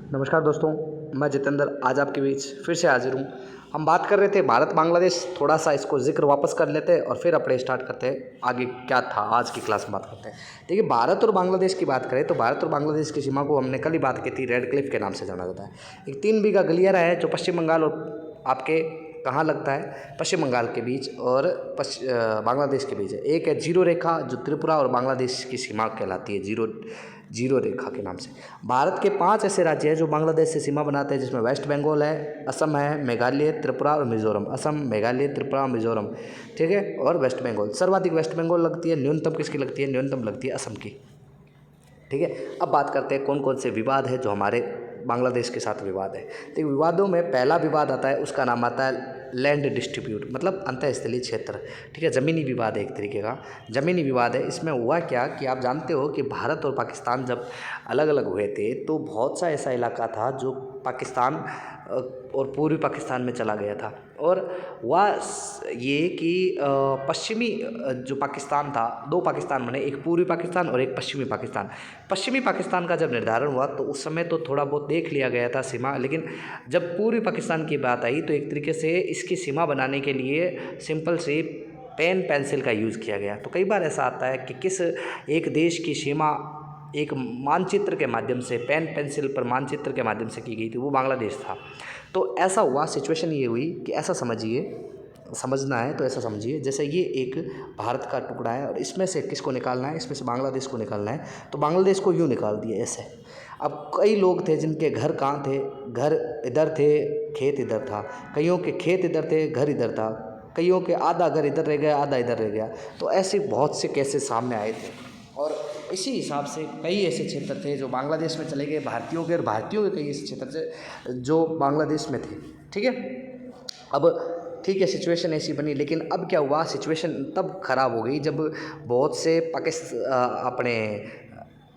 नमस्कार दोस्तों, मैं जितेंद्र आज आपके बीच फिर से हाजिर हूँ। हम बात कर रहे थे भारत बांग्लादेश, थोड़ा सा इसको जिक्र वापस कर लेते हैं और फिर अपने स्टार्ट करते हैं आगे क्या था आज की क्लास में बात करते हैं। देखिए, भारत और बांग्लादेश की बात करें तो भारत और बांग्लादेश की सीमा को हमने कल ही बात की थी, रेड क्लिफ के नाम से जाना जाता है। एक 3 बीघा गलियारा है जो पश्चिम बंगाल और आपके कहाँ लगता है, पश्चिम बंगाल के बीच और बांग्लादेश के बीच है। एक है जीरो रेखा जो त्रिपुरा और बांग्लादेश की सीमा कहलाती है, जीरो रेखा के नाम से। भारत के 5 ऐसे राज्य हैं जो बांग्लादेश से सीमा बनाते हैं, जिसमें वेस्ट बंगाल है, असम है, मेघालय, त्रिपुरा और मिजोरम। असम, मेघालय, त्रिपुरा, मिजोरम, ठीक है। और वेस्ट बंगाल, सर्वाधिक वेस्ट बंगाल लगती है, न्यूनतम किसकी लगती है? न्यूनतम लगती है असम की, ठीक है। अब बात करते हैं कौन कौन से विवाद है जो हमारे बांग्लादेश के साथ विवाद है। तो विवादों में पहला विवाद आता है, उसका नाम आता है लैंड डिस्ट्रीब्यूट, मतलब अंतःस्थलीय क्षेत्र, ठीक है। ज़मीनी विवाद है, एक तरीके का ज़मीनी विवाद है। इसमें हुआ क्या कि आप जानते हो कि भारत और पाकिस्तान जब अलग अलग हुए थे तो बहुत सा ऐसा इलाका था जो पाकिस्तान और पूर्वी पाकिस्तान में चला गया था। और वह ये कि पश्चिमी जो पाकिस्तान था, 2 पाकिस्तान बने, एक पूर्वी पाकिस्तान और एक पश्चिमी पाकिस्तान। पश्चिमी पाकिस्तान का जब निर्धारण हुआ तो उस समय तो थोड़ा बहुत देख लिया गया था सीमा, लेकिन जब पूर्वी पाकिस्तान की बात आई तो एक तरीके से इसकी सीमा बनाने के लिए सिंपल सी पेन पेंसिल का यूज़ किया गया। तो कई बार ऐसा आता है कि किस एक देश की सीमा एक मानचित्र के माध्यम से, पेन पेंसिल पर मानचित्र के माध्यम से की गई थी, वो बांग्लादेश था। तो ऐसा हुआ, सिचुएशन ये हुई कि ऐसा समझिए, समझना है तो ऐसा समझिए जैसे ये एक भारत का टुकड़ा है और इसमें से किसको निकालना है? इसमें से बांग्लादेश को निकालना है। तो बांग्लादेश को यूँ निकाल दिया ऐसे। अब कई लोग थे जिनके घर कहाँ थे? घर इधर थे, खेत इधर था। कईयों के खेत इधर थे, घर इधर था। कईयों के आधा घर इधर रह गया, आधा इधर रह गया। तो ऐसे बहुत से केसेस सामने आए थे और इसी हिसाब से कई ऐसे क्षेत्र थे जो बांग्लादेश में चले गए भारतीयों के, और भारतीयों के कई ऐसे क्षेत्र थे जो बांग्लादेश में थे, ठीक है। अब ठीक है, सिचुएशन ऐसी बनी, लेकिन अब क्या हुआ, सिचुएशन तब ख़राब हो गई जब बहुत से अपने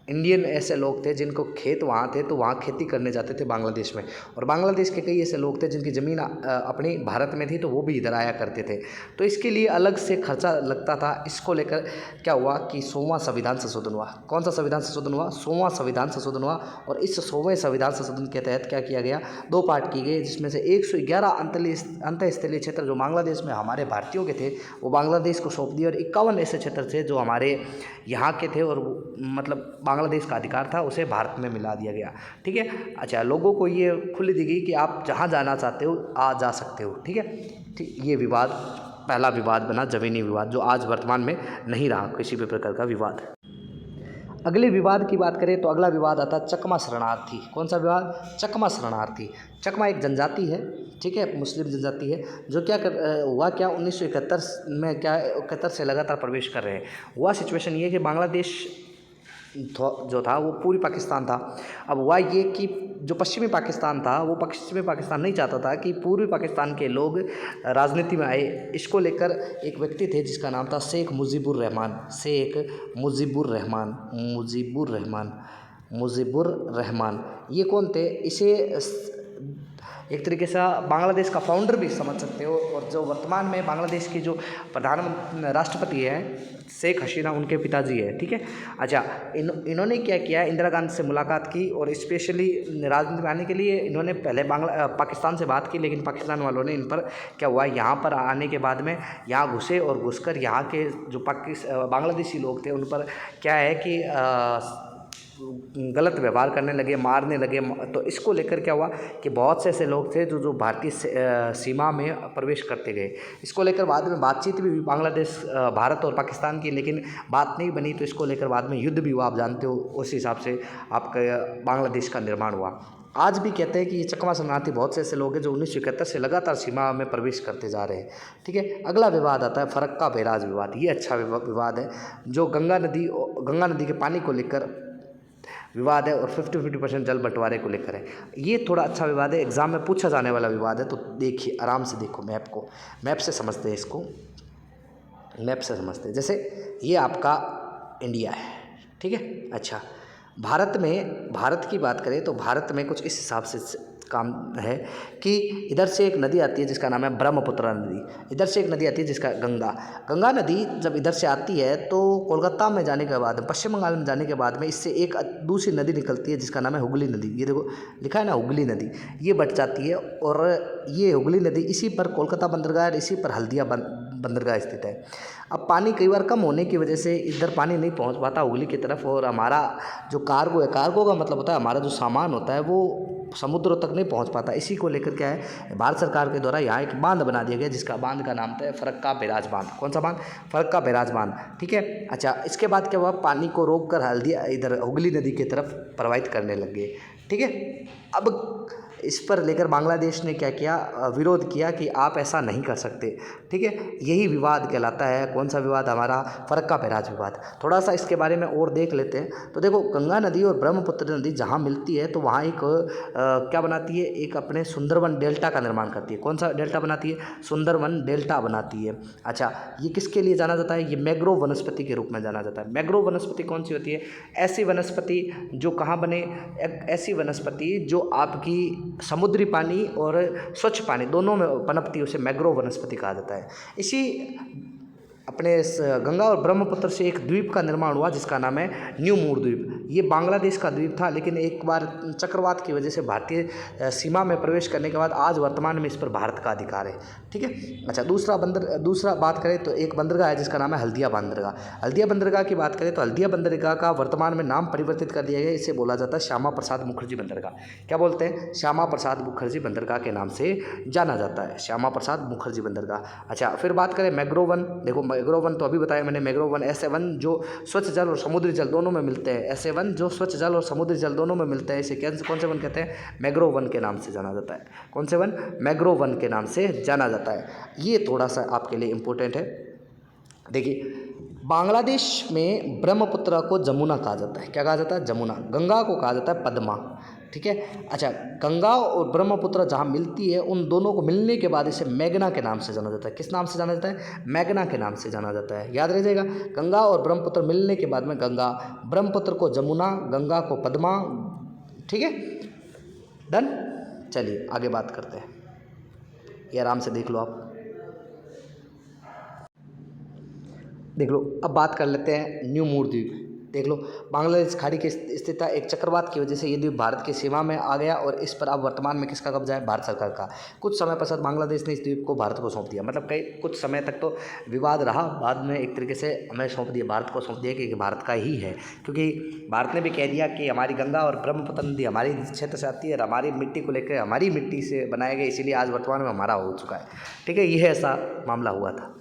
इंडियन ऐसे लोग थे जिनको खेत वहाँ थे, तो वहाँ खेती करने जाते थे बांग्लादेश में। और बांग्लादेश के कई ऐसे लोग थे जिनकी ज़मीन अपनी भारत में थी, तो वो भी इधर आया करते थे। तो इसके लिए अलग से खर्चा लगता था। इसको लेकर क्या हुआ कि 100वां संविधान संशोधन हुआ। कौन सा संविधान संशोधन हुआ? 100वां संविधान संशोधन हुआ। और इस 100वें संविधान संशोधन के तहत क्या किया गया? 2 पार्ट किए गए, जिसमें से 111 अंतःस्थलीय क्षेत्र जो बांग्लादेश में हमारे भारतीयों के थे वो बांग्लादेश को सौंप दिए, और 51 ऐसे क्षेत्र थे जो हमारे यहाँ के थे और मतलब बांग्लादेश का अधिकार था, उसे भारत में मिला दिया गया, ठीक है। अच्छा, लोगों को ये खुली दी गई कि आप जहाँ जाना चाहते हो आ जा सकते हो, ठीक है। ठीक, ये विवाद पहला विवाद बना, ज़मीनी विवाद, जो आज वर्तमान में नहीं रहा किसी भी प्रकार का विवाद। अगले विवाद की बात करें तो अगला विवाद आता है चकमा शरणार्थी। कौन सा विवाद? चकमा शरणार्थी। चकमा एक जनजाति है, ठीक है, मुस्लिम जनजाति है, जो हुआ क्या 1971 में, क्या 71 से लगातार प्रवेश कर रहे हैं। हुआ सिचुएशन ये कि बांग्लादेश जो था वो पूर्वी पाकिस्तान था। अब हुआ ये कि जो पश्चिमी पाकिस्तान था वो पश्चिमी पाकिस्तान नहीं चाहता था कि पूर्वी पाकिस्तान के लोग राजनीति में आए। इसको लेकर एक व्यक्ति थे जिसका नाम था शेख मुजीबुर रहमान। शेख मुजीबुर रहमान, ये कौन थे? इसे एक तरीके से बांग्लादेश का फाउंडर भी समझ सकते हो। और जो वर्तमान में बांग्लादेश की जो राष्ट्रपति है शेख हसीना, उनके पिताजी है, ठीक है। अच्छा, इन्होंने क्या किया, इंदिरा गांधी से मुलाकात की और स्पेशली राजनीति में आने के लिए इन्होंने पहले पाकिस्तान से बात की, लेकिन पाकिस्तान वालों ने इन पर क्या हुआ, यहाँ पर आने के बाद में यहाँ घुसे और घुसकर यहाँ के जो बांग्लादेशी लोग थे उन पर क्या है कि गलत व्यवहार करने लगे, मारने लगे। तो इसको लेकर क्या हुआ कि बहुत से ऐसे लोग थे जो भारतीय सीमा में प्रवेश करते गए। इसको लेकर बाद में बातचीत भी हुई बांग्लादेश, भारत और पाकिस्तान की, लेकिन बात नहीं बनी। तो इसको लेकर बाद में युद्ध भी हुआ, आप जानते हो। उस हिसाब से आपका बांग्लादेश का निर्माण हुआ। आज भी कहते हैं कि ये चकमा शरणार्थी बहुत से ऐसे लोग हैं जो 1971 से लगातार सीमा में प्रवेश करते जा रहे हैं, ठीक है। अगला विवाद आता है फरक्का बैराज विवाद। ये अच्छा विवाद है, जो गंगा नदी के पानी को लेकर विवाद है और 50-50% जल बंटवारे को लेकर है। ये थोड़ा अच्छा विवाद है, एग्जाम में पूछा जाने वाला विवाद है। तो देखिए, आराम से देखो मैप से समझते हैं इसको, मैप से समझते हैं। जैसे ये आपका इंडिया है, ठीक है। अच्छा, भारत की बात करें तो भारत में कुछ इस हिसाब से काम है कि इधर से एक नदी आती है जिसका नाम है ब्रह्मपुत्र नदी, इधर से एक नदी आती है जिसका गंगा नदी जब इधर से आती है तो कोलकाता में जाने के बाद, पश्चिम बंगाल में जाने के बाद में इससे एक दूसरी नदी निकलती है जिसका नाम है हुगली नदी। ये देखो लिखा है ना हुगली नदी, ये बट जाती है और ये हुगली नदी इसी पर कोलकाता बंदरगाह और इसी पर हल्दिया बंदरगाह स्थित है। अब पानी कई बार कम होने की वजह से इधर पानी नहीं पहुंच पाता हुगली की तरफ, और हमारा जो कार्गो है, कार्गो का मतलब होता है हमारा जो सामान होता है वो समुद्रों तक नहीं पहुंच पाता। इसी को लेकर क्या है, भारत सरकार के द्वारा यहाँ एक बांध बना दिया गया जिसका बांध का नाम था फरक्का बैराज बांध। कौन सा बांध? फरक्का बैराज बांध। ठीक है। अच्छा, इसके बाद क्या हुआ, पानी को रोक कर हल्दिया इधर हुगली नदी की तरफ प्रवाहित करने लग गए। ठीक है। अब इस पर लेकर बांग्लादेश ने क्या किया, विरोध किया कि आप ऐसा नहीं कर सकते। ठीक है। यही विवाद कहलाता है। कौन सा विवाद? हमारा फरक्का बैराज विवाद। थोड़ा सा इसके बारे में और देख लेते हैं। तो देखो, गंगा नदी और ब्रह्मपुत्र नदी जहाँ मिलती है तो वहाँ एक क्या बनाती है, एक अपने सुंदरवन डेल्टा का निर्माण करती है। कौन सा डेल्टा बनाती है? सुंदरवन डेल्टा बनाती है। अच्छा, ये किसके लिए जाना जाता है? ये मैंग्रोव वनस्पति के रूप में जाना जाता है। मैंग्रोव वनस्पति कौन सी होती है? ऐसी वनस्पति जो कहाँ बने, ऐसी वनस्पति जो आपकी समुद्री पानी और स्वच्छ पानी दोनों में पनपती है, उसे मैंग्रोव वनस्पति कहा जाता है। इसी अपने गंगा और ब्रह्मपुत्र से एक द्वीप का निर्माण हुआ जिसका नाम है न्यू मूर द्वीप। ये बांग्लादेश का द्वीप था, लेकिन एक बार चक्रवात की वजह से भारतीय सीमा में प्रवेश करने के बाद आज वर्तमान में इस पर भारत का अधिकार है। ठीक है। अच्छा, दूसरा बात करें तो एक बंदरगाह है जिसका नाम है हल्दिया बंदरगाह। हल्दिया बंदरगाह की बात करें तो हल्दिया बंदरगाह का वर्तमान में नाम परिवर्तित कर दिया गया। इसे बोला जाता है श्यामा प्रसाद मुखर्जी बंदरगाह। क्या बोलते हैं? श्यामा प्रसाद मुखर्जी बंदरगाह के नाम से जाना जाता है, श्यामा प्रसाद मुखर्जी बंदरगाह। अच्छा, फिर बात करें मैंग्रोव वन। देखो, मैंग्रोव वन तो अभी बताया मैंने, मैंग्रोव वन ऐसे वन जो स्वच्छ जल और समुद्री जल दोनों में मिलते हैं। ऐसे वन जो स्वच्छ जल और समुद्री जल दोनों में मिलते हैं, इसे कौन से वन कहते हैं? मैंग्रोव वन के नाम से जाना जाता है। कौन से वन? मैंग्रोव वन के नाम से जाना जाता है। ये थोड़ा सा आपके लिए इम्पोर्टेंट है। देखिए, बांग्लादेश में ब्रह्मपुत्र को जमुना कहा जाता है। क्या कहा जाता है? जमुना। गंगा को कहा जाता है पद्मा। ठीक है। अच्छा, गंगा और ब्रह्मपुत्र जहाँ मिलती है उन दोनों को मिलने के बाद इसे मेघना के नाम से जाना जाता है। किस नाम से जाना जाता है? मेघना के नाम से जाना जाता है। याद रह जाएगा, गंगा और ब्रह्मपुत्र मिलने के बाद में गंगा, ब्रह्मपुत्र को जमुना, गंगा को पद्मा। ठीक है, डन। चलिए आगे बात करते हैं, ये आराम से देख लो आप, देख लो। अब बात कर लेते हैं न्यू मूर द्वीप। देख लो, बांग्लादेश खाड़ी के स्थित था। एक चक्रवात की वजह से ये द्वीप भारत की सीमा में आ गया और इस पर अब वर्तमान में किसका कब्जा है? भारत सरकार का। कुछ समय पश्चात बांग्लादेश ने इस द्वीप को भारत को सौंप दिया। मतलब कई कुछ समय तक तो विवाद रहा, बाद में एक तरीके से हमें सौंप दिया, भारत को सौंप दिया कि भारत का ही है, क्योंकि भारत ने भी कह दिया कि हमारी गंगा और ब्रह्मपुत्र नदी हमारी क्षेत्र से आती है और हमारी मिट्टी को लेकर हमारी मिट्टी से बनाया गया, इसीलिए आज वर्तमान में हमारा हो चुका है। ठीक है, यह ऐसा मामला हुआ था।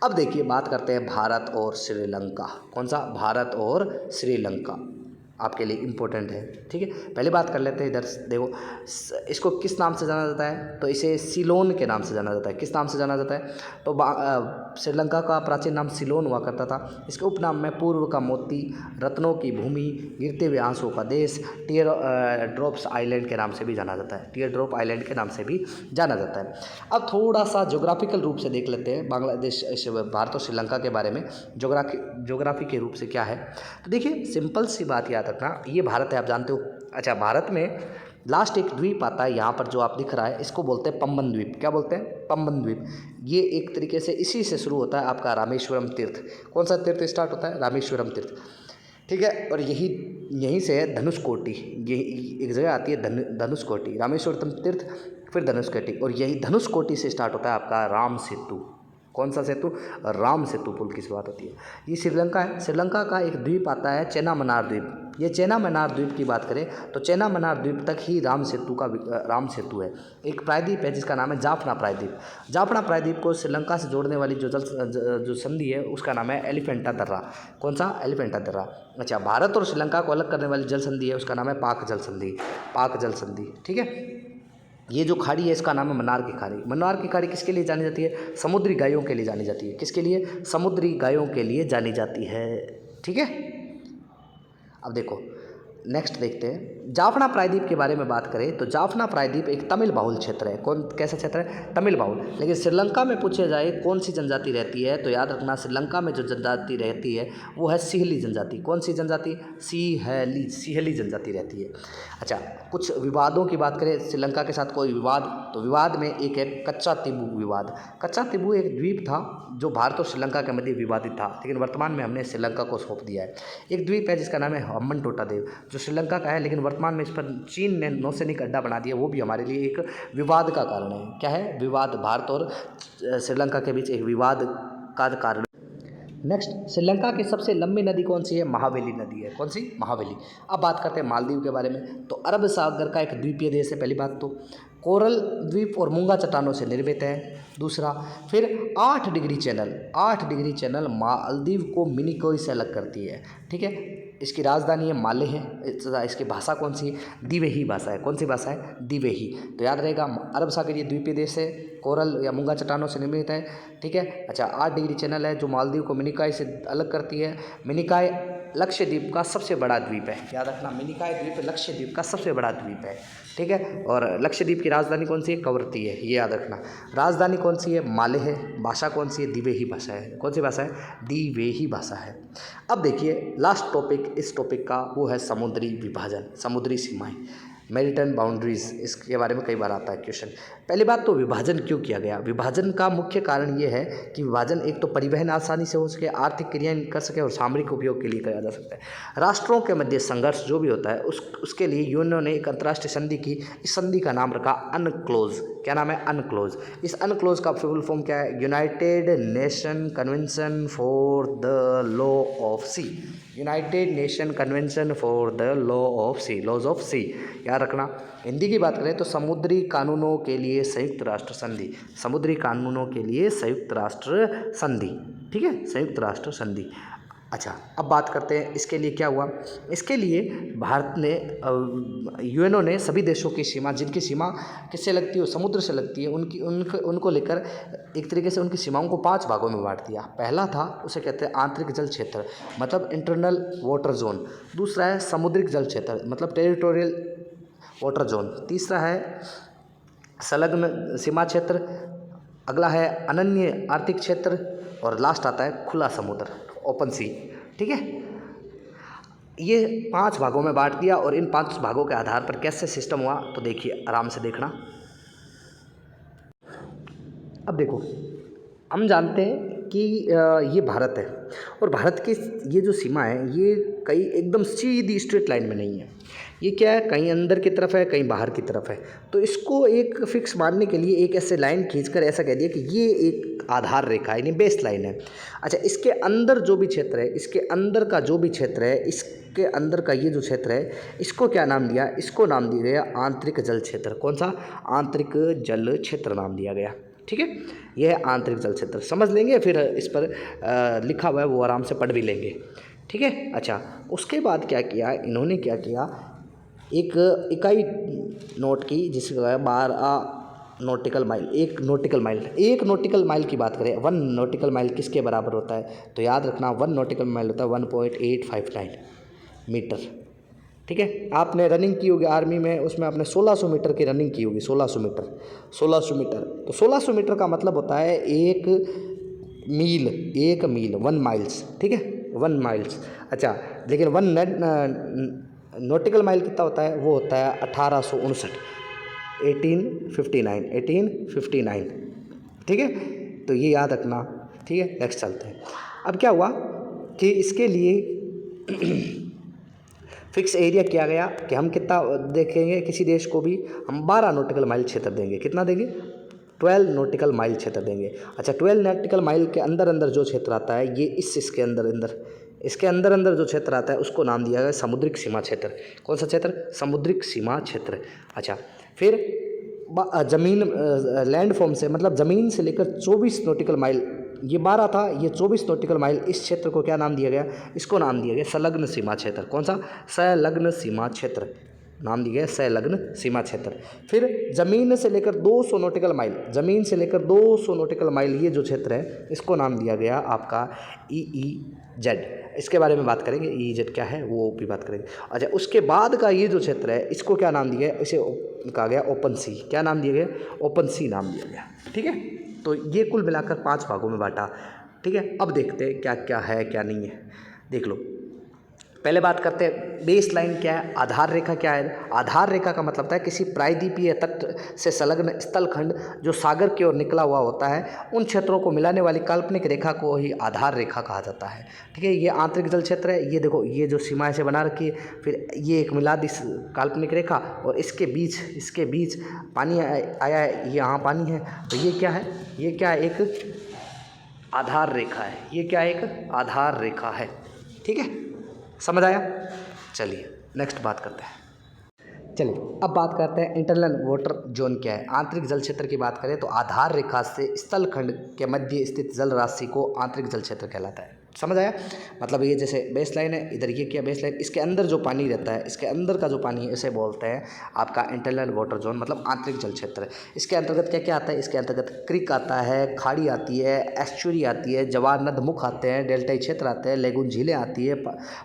अब देखिए, बात करते हैं भारत और श्रीलंका। कौन सा? भारत और श्रीलंका आपके लिए इम्पोर्टेंट है। ठीक है, पहले बात कर लेते हैं। इधर देखो, इसको किस नाम से जाना जाता है? तो इसे सिलोन के नाम से जाना जाता है। किस नाम से जाना जाता है? तो श्रीलंका का प्राचीन नाम सिलोन हुआ करता था। इसके उपनाम में पूर्व का मोती, रत्नों की भूमि, गिरते हुए आंसुओं का देश, टीयर ड्रॉप्स आइलैंड के नाम से भी जाना जाता है। टीयर ड्रॉप आइलैंड के नाम से भी जाना जाता है। अब थोड़ा सा जोग्राफिकल रूप से देख लेते हैं बांग्लादेश, भारत और श्रीलंका के बारे में जोग्राफी के रूप से क्या है। तो देखिए, सिंपल सी बात याद रखना, ये भारत है, आप जानते हो। अच्छा, भारत में लास्ट एक द्वीप आता है यहाँ पर जो आप दिख रहा है, इसको बोलते हैं पंबन द्वीप। क्या बोलते हैं? पंबन द्वीप। ये एक तरीके से इसी से शुरू होता है आपका रामेश्वरम तीर्थ। कौन सा तीर्थ स्टार्ट होता है? रामेश्वरम तीर्थ। ठीक है, और यहीं से है धनुषकोटी। यही एक जगह आती है धनुषकोटी, रामेश्वरम तीर्थ, फिर धनुषकोटी, और यही धनुषकोटी से स्टार्ट होता है आपका राम सेतु। कौन सा सेतु? राम सेतु पुल की शुरुआत होती है। ये श्रीलंका है। श्रीलंका का एक द्वीप आता है चेना मनार द्वीप। ये चेना मनार द्वीप की बात करें तो चेना मनार द्वीप तक ही राम सेतु है। एक प्रायद्वीप है जिसका नाम है जाफना प्रायद्वीप। जाफना प्रायद्वीप को श्रीलंका से जोड़ने वाली जो संधि है उसका नाम है एलिफेंटा दर्रा। कौन सा? एलिफेंटा दर्रा। अच्छा, भारत और श्रीलंका को अलग करने वाली जल संधि है, उसका नाम है पाक जल संधि। पाक जल संधि। ठीक है, ये जो खाड़ी है इसका नाम है मन्नार की खाड़ी। मन्नार की खाड़ी किसके लिए जानी जाती है? समुद्री गायों के लिए जानी जाती है। किसके लिए? समुद्री गायों के लिए जानी जाती है। ठीक है, अब देखो, नेक्स्ट देखते हैं, जाफना प्रायद्वीप के बारे में बात करें तो जाफना प्रायद्वीप एक तमिल बहुल क्षेत्र है। कौन कैसा क्षेत्र है? तमिल बहुल। लेकिन श्रीलंका में पूछे जाए कौन सी जनजाति रहती है, तो याद रखना श्रीलंका में जो जनजाति रहती है वो है सिहली जनजाति। कौन सी जनजाति? सिहली जनजाति रहती है। अच्छा, कुछ विवादों की बात करें, श्रीलंका के साथ कोई विवाद, तो विवाद में एक है कच्चा तिब्बू विवाद। कच्चा तिब्बू एक द्वीप था जो भारत और श्रीलंका के मध्य विवादित था, लेकिन वर्तमान में हमने श्रीलंका को सौंप दिया है। एक द्वीप है जिसका नाम है हम्बनटोटा द्वीप, जो श्रीलंका का है, लेकिन वर्तमान में इस पर चीन ने नौसैनिक अड्डा बना दिया। वो भी हमारे लिए एक विवाद का कारण है। क्या है? विवाद। भारत और श्रीलंका के बीच एक विवाद का कारण। नेक्स्ट, श्रीलंका की सबसे लंबी नदी कौन सी है? महावेली नदी है। कौन सी? महावेली। अब बात करते हैं मालदीव के बारे में। तो अरब सागर का एक द्वीपीय देश है। पहली बात तो कोरल द्वीप और मूंगा चट्टानों से निर्मित है। दूसरा, फिर 8 डिग्री चैनल मालदीव को मिनिकॉय से अलग करती है। ठीक है, इसकी राजधानी है माले है। इसकी भाषा कौन सी है? दिवेही भाषा है। कौन सी भाषा है? दिवेही। तो याद रहेगा, अरब सागर ये द्वीपीय देश है, कोरल या मूंगा चट्टानों से निर्मित है। ठीक है। अच्छा, 8 डिग्री चैनल है जो मालदीव को मिनिकॉय से अलग करती है। मिनिकॉय लक्षद्वीप का सबसे बड़ा द्वीप है। याद रखना, मिनिकॉय द्वीप लक्षद्वीप का सबसे बड़ा द्वीप है। ठीक है। और लक्षद्वीप की राजधानी कौन सी है? कवरत्ती है। ये याद रखना। राजधानी कौन सी है? माले है। भाषा कौन सी है? दिवेही भाषा है। कौन सी भाषा है? दिवेही भाषा है। अब देखिए लास्ट टॉपिक इस टॉपिक का, वो है समुद्री विभाजन, समुद्री सीमाएं, मैरीटाइम बाउंड्रीज। इसके बारे में कई बार आता है क्वेश्चन। पहली बात तो विभाजन क्यों किया गया? विभाजन का मुख्य कारण ये है कि विभाजन एक तो परिवहन आसानी से हो सके, आर्थिक क्रियाएं कर सके और सामरिक उपयोग के लिए किया जा सकता है। राष्ट्रों के मध्य संघर्ष जो भी होता है उसके लिए यूएनओ ने एक अंतर्राष्ट्रीय संधि की। इस संधि का नाम रखा अनक्लोज। क्या नाम है? अनक्लोज। इस अनक्लोज का फुल फॉर्म क्या है? United Nation Convention for the Law of Sea. United Nation Convention for the Law of Sea, laws of sea. याद रखना। हिंदी की बात करें तो समुद्री कानूनों के लिए संयुक्त राष्ट्र संधि। समुद्री कानूनों के लिए संयुक्त राष्ट्र संधि। ठीक है, संयुक्त राष्ट्र संधि। अच्छा, अब बात करते हैं इसके लिए क्या हुआ। इसके लिए भारत ने, यूएनओ ने सभी देशों की सीमा, जिनकी सीमा किससे लगती है? समुद्र से लगती है, उनको लेकर एक तरीके से उनकी सीमाओं को 5 भागों में बांट दिया। पहला था, उसे कहते हैं आंतरिक जल क्षेत्र, मतलब इंटरनल वाटर जोन। दूसरा है समुद्रिक जल क्षेत्र, मतलब टेरिटोरियल वाटर जोन। तीसरा है संलग्न सीमा क्षेत्र। अगला है अनन्य आर्थिक क्षेत्र। और लास्ट आता है खुला समुद्र, ओपन सी। ठीक है, ये 5 भागों में बांट दिया। और इन 5 भागों के आधार पर कैसे सिस्टम हुआ, तो देखिए, आराम से देखना। अब देखो, हम जानते हैं कि ये भारत है, और भारत की ये जो सीमा है ये कहीं एकदम सीधी स्ट्रेट लाइन में नहीं है। ये क्या है? कहीं अंदर की तरफ है, कहीं बाहर की तरफ है। तो इसको एक फिक्स मानने के लिए एक ऐसे लाइन खींचकर ऐसा कह दिया कि ये एक आधार रेखा यानी बेस लाइन है। अच्छा, इसके अंदर जो भी क्षेत्र है, इसके अंदर का जो भी क्षेत्र है, इसके अंदर का ये जो क्षेत्र है, इसको क्या नाम दिया? इसको नाम दिया गया आंतरिक जल क्षेत्र। कौन सा? आंतरिक जल क्षेत्र नाम दिया गया। ठीक है, यह है आंतरिक जल क्षेत्र। समझ लेंगे, फिर इस पर लिखा हुआ है वो आराम से पढ़ भी लेंगे। ठीक है। अच्छा, उसके बाद क्या किया इन्होंने? क्या किया, एक इकाई नोट की जिसका 12 नॉटिकल माइल। एक नॉटिकल माइल की बात करें, 1 नॉटिकल माइल किसके बराबर होता है? तो याद रखना, 1 नॉटिकल माइल होता है 1.859 मीटर। ठीक है, आपने रनिंग की होगी आर्मी में, उसमें आपने 1600 मीटर की रनिंग की होगी। 1600 मीटर तो 1600 मीटर का मतलब होता है 1 मील 1 माइल्स। ठीक है, 1 माइल्स। अच्छा, लेकिन 1 नॉटिकल माइल कितना होता है? वो होता है 1859, 1859। ठीक है, तो ये याद रखना। ठीक है, नेक्स्ट चलते हैं। अब क्या हुआ कि इसके लिए फिक्स एरिया किया गया कि हम कितना देखेंगे, किसी देश को भी हम 12 नॉटिकल माइल क्षेत्र देंगे। कितना देंगे? 12 नॉटिकल माइल क्षेत्र देंगे। अच्छा, 12 नॉटिकल माइल के अंदर जो क्षेत्र आता है, ये इसके अंदर जो क्षेत्र आता है उसको नाम दिया गया समुद्रिक सीमा क्षेत्र। कौन सा क्षेत्र? समुद्रिक सीमा क्षेत्र। अच्छा, फिर जमीन लैंड फॉर्म से, मतलब ज़मीन से लेकर 24 नॉटिकल माइल, ये 12 था, ये 24 नॉटिकल माइल, इस क्षेत्र को क्या नाम दिया गया? इसको नाम दिया गया संलग्न सीमा क्षेत्र। कौन सा? संलग्न सीमा क्षेत्र। नाम दिया गया संलग्न सीमा क्षेत्र। फिर ज़मीन से लेकर 200 नॉटिकल माइल, ज़मीन से लेकर 200 नॉटिकल माइल ये जो क्षेत्र है इसको नाम दिया गया आपका EEZ। इसके बारे में बात करेंगे, EEZ क्या है वो भी बात करेंगे। अच्छा, उसके बाद का ये जो क्षेत्र है इसको क्या नाम दिया गया, इसे कहा गया ओपन सी। क्या नाम दिया गया, ओपन सी नाम दिया गया। ठीक है, तो ये कुल मिलाकर 5 भागों में बांटा। ठीक है, अब देखते हैं क्या क्या है क्या नहीं है, देख लो। पहले बात करते हैं बेस लाइन क्या है, आधार रेखा क्या है। आधार रेखा का मतलब होता है किसी प्रायद्वीपीय तट से संलग्न स्थलखंड जो सागर की ओर निकला हुआ होता है, उन क्षेत्रों को मिलाने वाली काल्पनिक रेखा को ही आधार रेखा कहा जाता है। ठीक है, ये आंतरिक जल क्षेत्र है, ये देखो ये जो सीमा से बना रखी है, फिर ये एक मिला दी काल्पनिक रेखा और इसके बीच पानी आया है, ये यहाँ पानी है, तो ये क्या है, ये क्या है, एक आधार रेखा है। ये क्या है, एक आधार रेखा है। ठीक है, समझ आया। चलिए नेक्स्ट बात करते हैं। चलिए अब बात करते हैं इंटरनल वाटर जोन क्या है। आंतरिक जल क्षेत्र की बात करें तो आधार रेखा से स्थलखंड के मध्य स्थित जल राशि को आंतरिक जल क्षेत्र कहलाता है। समझ आया, मतलब ये जैसे बेस लाइन है, इधर ये क्या बेस लाइन, इसके अंदर जो पानी रहता है, इसके अंदर का जो पानी है इसे बोलते हैं आपका इंटरनल वाटर जोन, मतलब आंतरिक जल क्षेत्र। इसके अंतर्गत क्या क्या आता है, इसके अंतर्गत क्रिक आता है, खाड़ी आती है, एस्चुरी आती है, जवार नद मुख आते हैं, डेल्टाई क्षेत्र आते हैं, लेगुन झीलें आती है,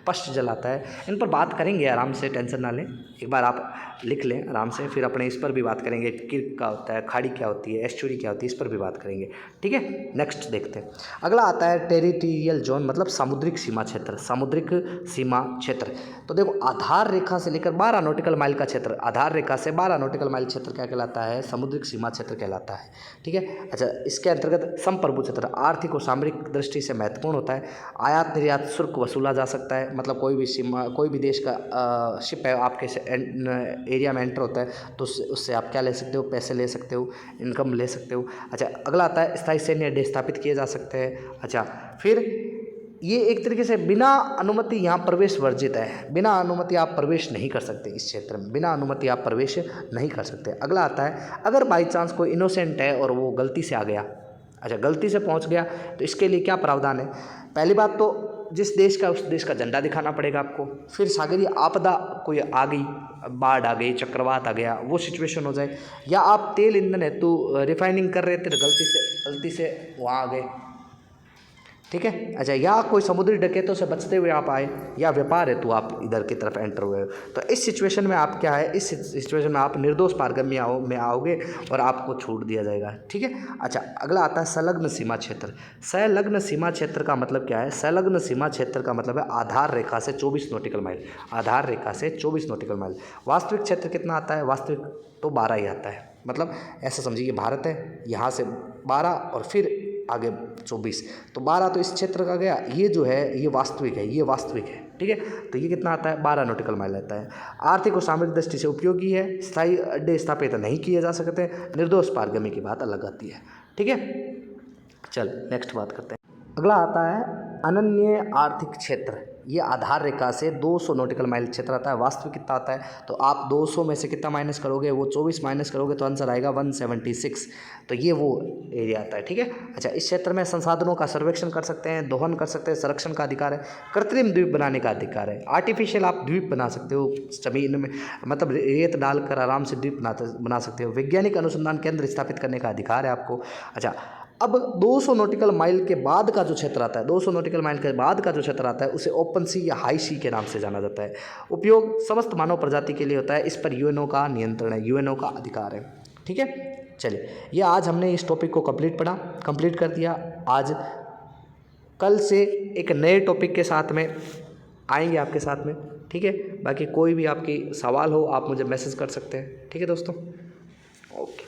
पश्च जल आता है। इन पर बात करेंगे आराम से, टेंशन ना लें, एक बार आप लिख लें आराम से, फिर अपने इस पर भी बात करेंगे, क्रिक क्या होता है, खाड़ी क्या होती है, एस्चुरी क्या होती है, इस पर भी बात करेंगे। ठीक है, नेक्स्ट देखते हैं। अगला आता है टेरिटोरियल जोन, मतलब सामुद्रिक सीमा क्षेत्र। सामुद्रिक सीमा क्षेत्र, तो देखो आधार रेखा से लेकर 12 नॉटिकल माइल का क्षेत्र, आधार रेखा से 12 नॉटिकल माइल क्षेत्र क्या कहलाता है, समुद्रिक सीमा क्षेत्र कहलाता है। ठीक है, अच्छा इसके अंतर्गत संप्रभु क्षेत्र आर्थिक और सामरिक दृष्टि से महत्वपूर्ण होता है। आयात निर्यात शुल्क वसूला जा सकता है, मतलब कोई भी सीमा, कोई भी देश का शिप है आपके एरिया में एंटर होता है तो उससे आप क्या ले सकते हो, पैसे ले सकते हो, इनकम ले सकते हो। अच्छा अगला आता है स्थायी सैन्य अड्डे स्थापित किए जा सकते हैं। अच्छा फिर ये एक तरीके से बिना अनुमति यहाँ प्रवेश वर्जित है, बिना अनुमति आप प्रवेश नहीं कर सकते इस क्षेत्र में, बिना अनुमति आप प्रवेश नहीं कर सकते। अगला आता है अगर बाई चांस कोई इनोसेंट है और वो गलती से आ गया, अच्छा गलती से पहुँच गया, तो इसके लिए क्या प्रावधान है। पहली बात तो जिस देश का, उस देश का झंडा दिखाना पड़ेगा आपको। फिर सागरीय आपदा कोई आ गई, बाढ़ आ गई, चक्रवात आ गया, वो सिचुएशन हो जाए, या आप तेल ईंधन हेतु रिफाइनिंग कर रहे थे तो गलती से वहाँ आ गए। ठीक है, अच्छा या कोई समुद्री डकैतों से बचते हुए आप आए, या व्यापार हेतु आप इधर की तरफ एंटर हुए, तो इस सिचुएशन में आप क्या है, इस सिचुएशन में आप निर्दोष पारगम्य में आओगे और आपको छूट दिया जाएगा। ठीक है, अच्छा अगला आता है संलग्न सीमा क्षेत्र। संलग्न सीमा क्षेत्र का मतलब क्या है, संलग्न सीमा क्षेत्र का मतलब है आधार रेखा से 24 नॉटिकल माइल, आधार रेखा से 24 नॉटिकल माइल। वास्तविक क्षेत्र कितना आता है, वास्तविक तो 12 ही आता है, मतलब ऐसा समझिए भारत है, यहाँ से 12 और फिर आगे 24, तो 12 तो इस क्षेत्र का गया, ये जो है ये वास्तविक है, ये वास्तविक है। ठीक है, तो ये कितना आता है, 12 नॉटिकल माइल आता है। आर्थिक और सामरिक दृष्टि से उपयोगी है, स्थायी अड्डे स्थापित नहीं किए जा सकते, निर्दोष पारगम्य की बात अलग आती है। ठीक है, चल नेक्स्ट बात करते हैं। अगला आता है अनन्य आर्थिक क्षेत्र। ये आधार रेखा से 200 नॉटिकल माइल क्षेत्र आता है। वास्तविक कितना आता है, तो आप 200 में से कितना माइनस करोगे, वो 24 माइनस करोगे तो आंसर आएगा 176, तो ये वो एरिया आता है। ठीक है, अच्छा इस क्षेत्र में संसाधनों का सर्वेक्षण कर सकते हैं, दोहन कर सकते हैं, संरक्षण का अधिकार है, कृत्रिम द्वीप बनाने का अधिकार है, आर्टिफिशियल आप द्वीप बना सकते हो जमीन में, मतलब रेत डालकर आराम से द्वीप बना सकते हो, वैज्ञानिक अनुसंधान केंद्र स्थापित करने का अधिकार है आपको। अच्छा अब 200 नॉटिकल माइल के बाद का जो क्षेत्र आता है, 200 नॉटिकल माइल के बाद का जो क्षेत्र आता है उसे ओपन सी या हाई सी के नाम से जाना जाता है। उपयोग समस्त मानव प्रजाति के लिए होता है, इस पर यूएनओ का नियंत्रण है, यूएनओ का अधिकार है। ठीक है, चलिए ये आज हमने इस टॉपिक को कंप्लीट कर दिया। आज कल से एक नए टॉपिक के साथ में आएंगे आपके साथ में। ठीक है, बाकी कोई भी आपकी सवाल हो आप मुझे मैसेज कर सकते हैं। ठीक है दोस्तों, ओके।